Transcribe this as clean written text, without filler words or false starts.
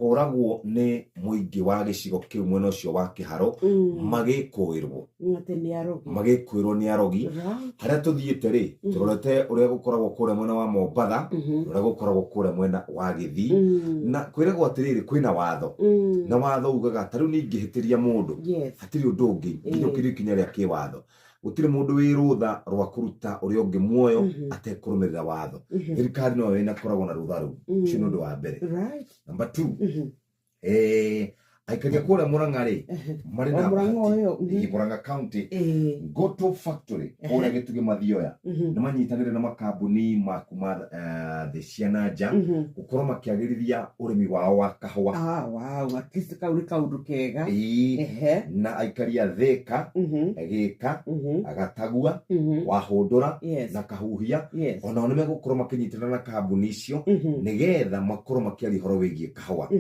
oragwo ne muingi wa gicigo kiu mwena ucio wa Kiharo magikuirwo ni arogi haria tuthiite ri turorete uria gukoragwo kure mwena wa Mombatha uria gukoragwo kure mwena wa Githii na kwiragwo atiriri kwina watho na watho ugaga tariu ningihitiria mundu hatiri undu ungi nginyukiri kinya ria kiwatho gutire mundu wirutha rwa kuruta uria ungi muoyo atekurumirira watho thirikari no ina koragwo na rutha ru ucio ni undu wa mbere. Number 2 aikaria kure Murang'a mari na Murang'a County Goto Factory kure Gitugi Mathioya ni manyitanire na makambuni makuma the Cianaja gukorwo makiagirithia urimi wao wa kahua. Wow, akisi kauri kaundu kega na aikaria Thika Gika Agatagua Wahundura na Kahuhia ona one megukorwo makinyitanira na kambuni icio nigetha makorwo makiari horo wigie kahua.